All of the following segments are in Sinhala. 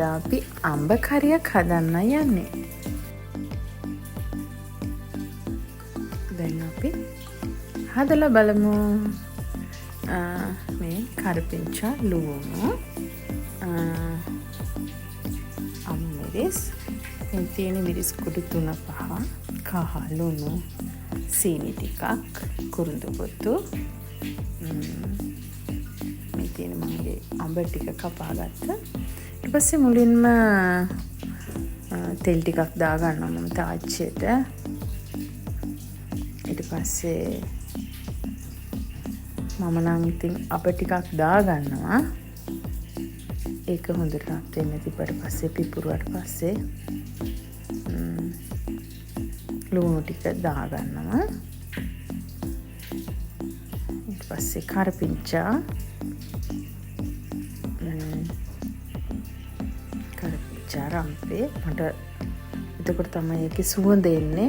අද අපි අඹ කරියක් හදන්න යන්නේ. දැන් අපි හදලා බලමු. මේ කරපිංචා ලුණු අම්මිරිස් මේ තියෙන මිරිස් කුඩු 3-5 කහ ලුණු සීනි ටිකක් කුරුඳු පොතු මේ තියෙන මගේ අඹ ටික කපා ගත්තා. ඊට පස්සේ මුලින්ම තෙල් ටිකක් දා ගන්නවා මම තාච්චියට. ඊට පස්සේ මම නම් ඉතින් අප ටිකක් දා ගන්නවා. ඒක හොඳට රත් වෙන්න තිබ්බට පස්සේ පිපුරුවට පස්සේ ලුණු ටික දා ගන්නවා. ඊට පස්සේ කරපිංචා රම්පේ මට එතකොට තමයි ඒකේ සුවඳ එන්නේ.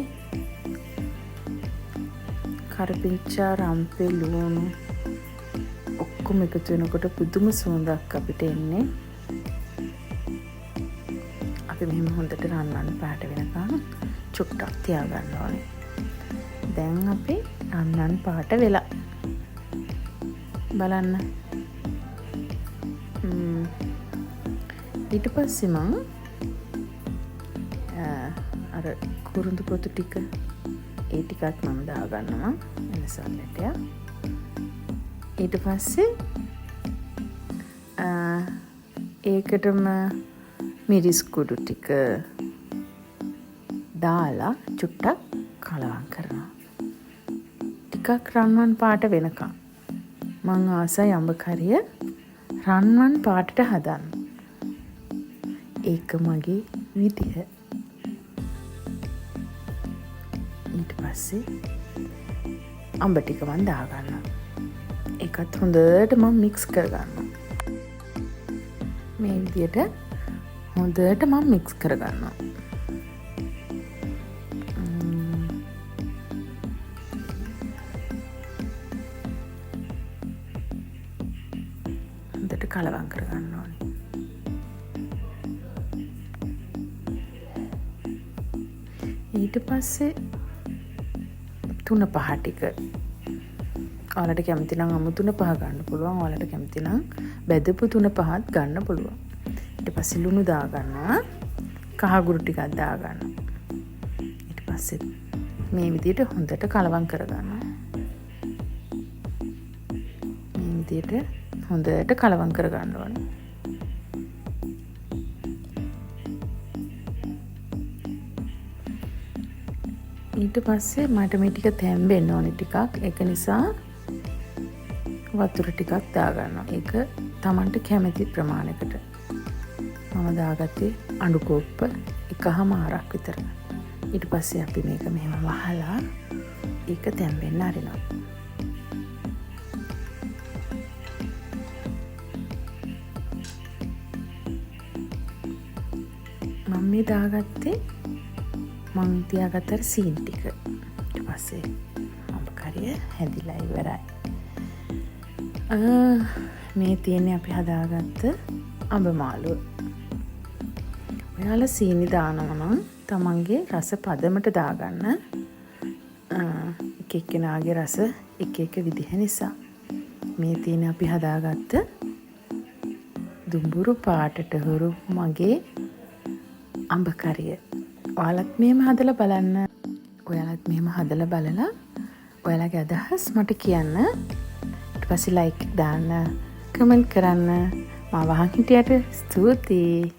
කරපිංචා රම්පේ ලුණු ඔක්කොම එකතු වෙනකොට පුදුම සුවඳක් අපිට එන්නේ. අපි මෙහෙම හොඳට රන්වන් පාට වෙනකන් චුට්ටක් තියාගන්න ඕනේ. දැන් අපි රන්වන් පාට වෙලා බලන්න. ඊට පස්සේ මම අර කුරුඳු පොතු ටික ඒ ටිකත් මම දා ගන්නවා එනසල්ලටය. ඊට පස්සේ ඒකටම මිරිස් කුඩු ටික දාලා චුට්ටක් කලවම් කරනවා. ටිකක් රන්වන් පාට වෙනකම්. මං ආසයි අඹ කරිය රන්වන් පාටට හදන්න. ඒක මගේ විදිහ. ඊට පස්සේ අඹ ටික මම දා ගන්නවා. ඒකත් හොඳට මම මික්ස් කරගන්නවා. මේ විදිහට හොඳට මම මික්ස් කරගන්නවා. හොඳට කලවම් කරගන්න ඕනේ. ඊට පස්සේ 3-5 ටික ඔයාලට කැමති නම් අමු 3-5 ගන්න පුළුවන්. ඔයාලට කැමති නම් බෙදපු 3-5ත් ගන්න පුළුවන්. ඊට පස්සේ ලුණු දා ගන්නවා. කහගුරු ටිකක් දා ගන්නවා. ඊට පස්සේ මේ විදිහට හොඳට කලවම් කරගන්නවා. මේ විදිහට හොඳට කලවම් කරගන්න ඕනේ. ඊට පස්සේ මට මේ ටික තැම්බෙන්න ඕනේ ටිකක්. ඒක නිසා වතුර ටිකක් දා ගන්නවා. ඒක Tamanට කැමති ප්‍රමාණයකට. මම දාගත්තේ අඬු කෝප්ප 1/2 විතර. ඊට පස්සේ අපි මේක මෙහෙම වහලා ඒක තැම්බෙන්න අරිනවා. මම මේ දාගත්තේ මං තියාගත්ත සීන් ටික. ඊට පස්සේ අඹ කරිය හැදිලා ඉවරයි. මේ තියෙන්නේ අපි හදාගත්ත අඹ මාළුව. ඔයාලා සීනි දානවා නම් තමන්ගේ රස පදමට දාගන්න. එක එක්කෙනාගේ රස එක එක විදිහ නිසා. මේ තියෙන අපි හදාගත්ත දුඹුරු පාටට හුරු මගේ අඹ කරිය. ඔයාලත් මෙහෙම හදලා බලන්න. ඔයාලත් මෙහෙම හදලා බලලා ඔයාලගේ අදහස් මට කියන්න. ඊට පස්සේ ලයික් දාන්න, කමෙන්ට් කරන්න. මම වහන් හිටියට ස්තුතියි.